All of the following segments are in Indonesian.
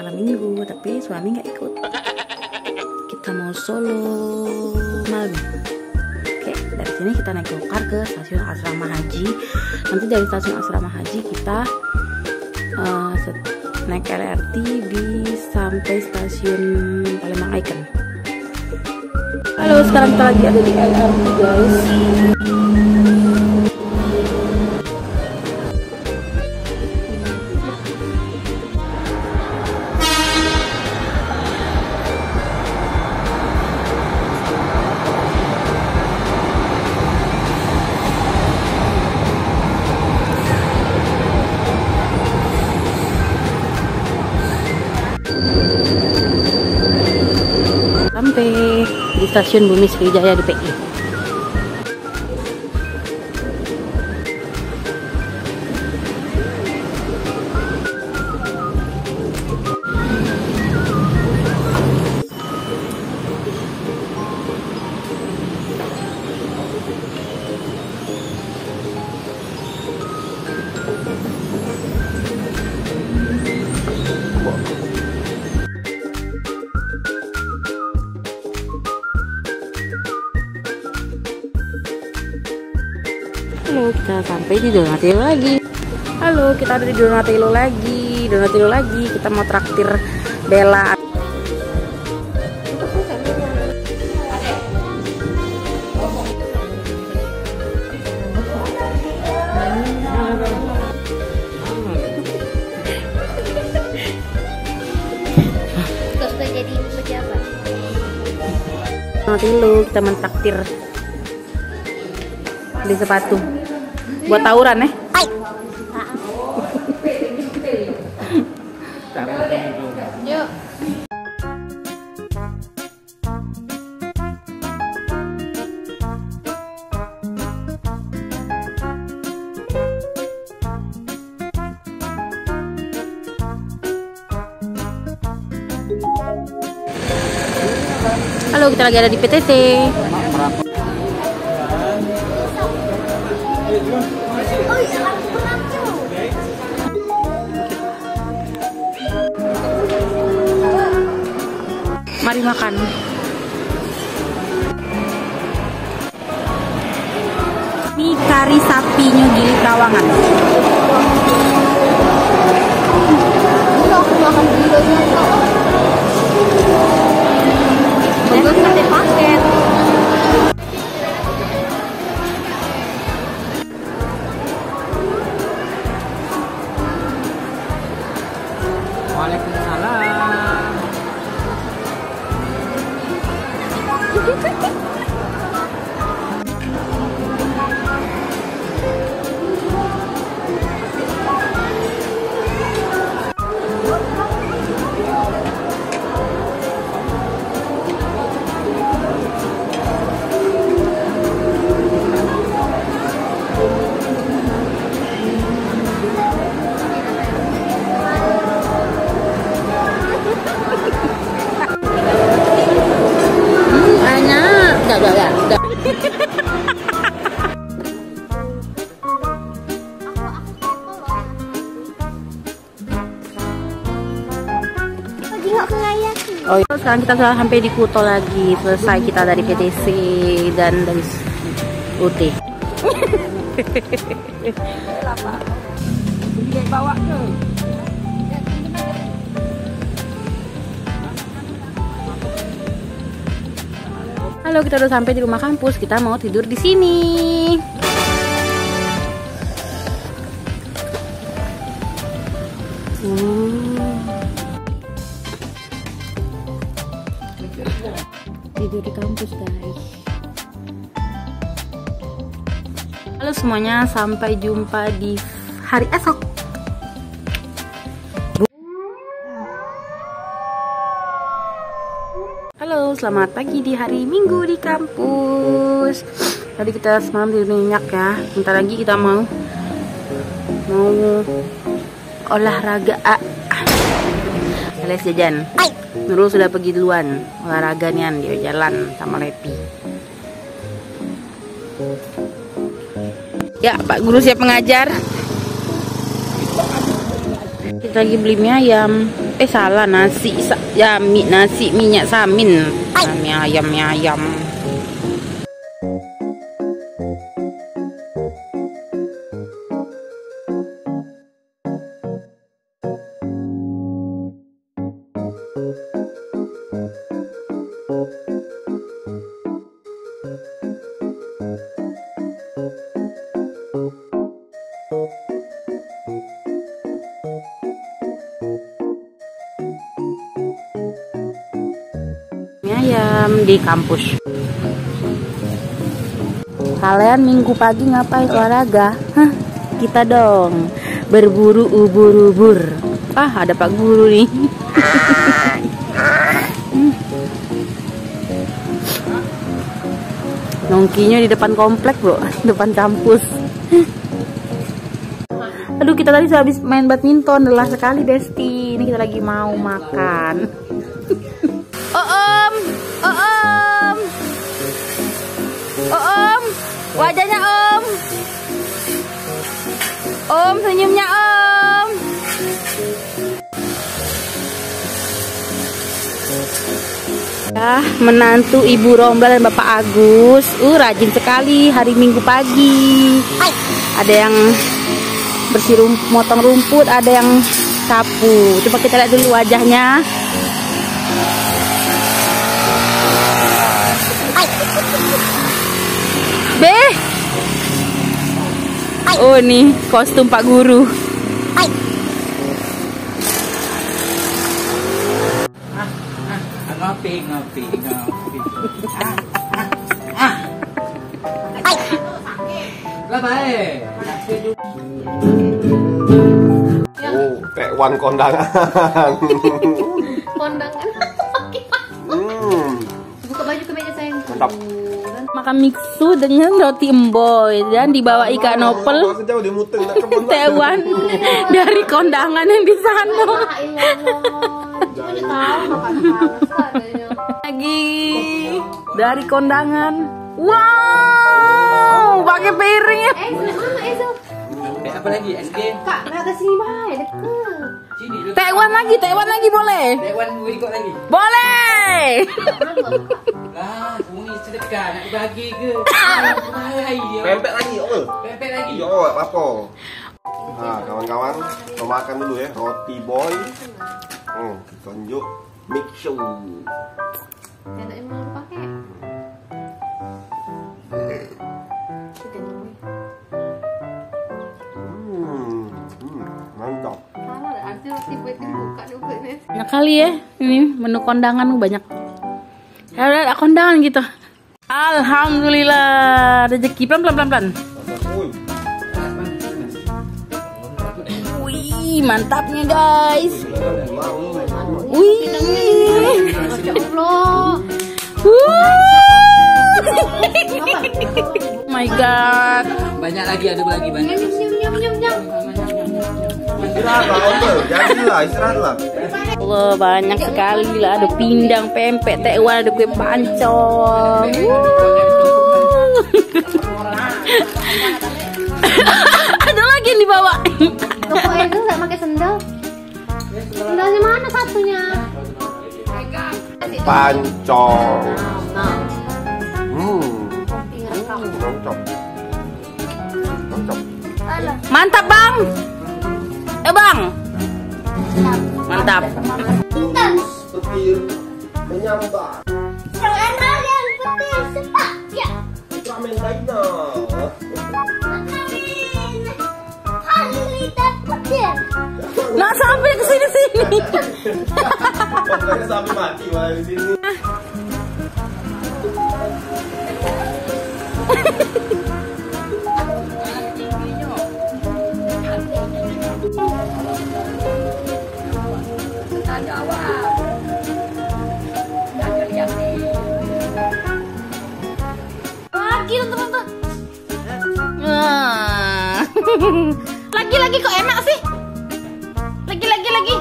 malam minggu, tapi suami nggak ikut. Kita mau solo malam. Oke, dari sini kita naik gokar ke stasiun Asrama Haji. Nanti dari stasiun Asrama Haji kita naik LRT sampai stasiun Palembang Icon. Halo, sekarang kita lagi ada di LRT, guys. Sampai di stasiun Bumi Sriwijaya di PI. Halo, kita sampai di Donatello lagi. Halo, kita ada di Donatello lagi. Kita mau traktir Bella. Jadi pejabat. Donatello, kita mentraktir beli sepatu buat tawuran ya. Yuk. Halo, kita lagi ada di PTC. Mari makan. Mie kari sapinya Gili Trawangan. Bagus sate paket. Waalaikumsalam. Oh iya, sekarang kita sudah sampai di Kuto lagi. Selesai kita dari PTC dan dari UT. Bawa ke. Halo, kita udah sampai di rumah kampus. Kita mau tidur di sini. Tidur di kampus, guys. Halo semuanya, sampai jumpa di hari esok. Halo, selamat pagi di hari Minggu di kampus. Tadi kita semalam tidur nyenyak ya. Bentar lagi kita mau olahraga alias jajan. Nurul sudah pergi duluan olahraga nian, dia jalan sama Lepi. Ya, Pak Guru siap mengajar. Kita lagi beli mie ayam. Salah, nasi nasi minyak samin. Mie ayam. Ayam di kampus. Kalian minggu pagi ngapain olahraga? Hah, kita dong berburu ubur-ubur. Ada Pak Guru nih. Nongkinya di depan komplek, bro, depan kampus. Aduh, kita tadi habis main badminton, lelah sekali Desti. Ini kita lagi mau makan. Om, wajahnya Om, senyumnya Om. Menantu Ibu Rombla dan Bapak Agus, rajin sekali hari Minggu pagi. Ada yang bersih motong rumput, ada yang sapu. Coba kita lihat dulu wajahnya. Oh, nih kostum Pak Guru. Ngopi. Tekwan kondangan. Buka baju ke meja sayang. Mantap. Makan mixu dengan roti emboy dan dibawa Ika Nopel Tekwan dari kondangan yang di sana. Lagi dari kondangan. Wow, pakai piring ya. Apa lagi? SG? Kak, ke sini mah, deket. Sini. Tekwan lagi boleh? Tekwan ikut lagi. Boleh. Lah, kamu ni sedekah nak dibagi ke? Pempek lagi, Pempek lagi. Yo, apa? Kawan-kawan, kita makan dulu ya, roti boy. Tunjuk mixu. Enak emang pakai. Mantap. Banyak kali ya, ini menu kondangan banyak. Ada kondangan gitu. Alhamdulillah, rezeki pelan. Wih, mantapnya guys. Wih. Masya Allah. Oh my god. Banyak lagi, ada lagi banyak. Nyam. Istirahatlah. Allah, banyak sekali lah. Ada pindang, pempek, tekwan, ada kue pancong. Ada lagi yang dibawa. Pokoknya itu nggak pakai sendal. Sendalnya mana satunya? Pancong. Mantap bang. Bang. Mantap. Petir menyambar. Jangan yang petir sepak ya. Ramen lainnya. Nggak sampai ke sini. Pokoknya sampai mati malah di sini. Lagi teman-teman. Lagi kok enak sih? Lagi.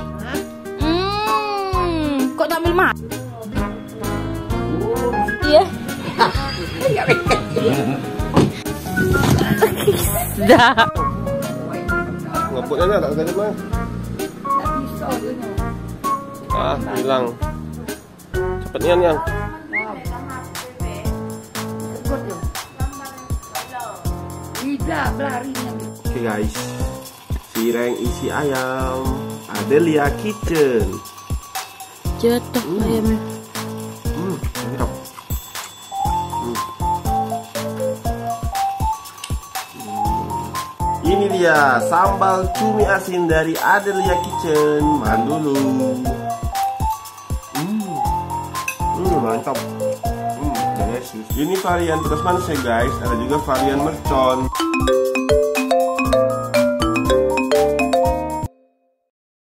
Kok ambil mah? Iya. Dah. Ngeputnya tak tadi mah. Ah, hilang. Cepet Nian. Oke guys, cireng isi ayam Adelia Kitchen. Jatuh ayamnya. Mantap. Ini dia sambal cumi asin dari Adelia Kitchen. Makan dulu. Mantap. Ini varian terus manis ya guys. Ada juga varian mercon.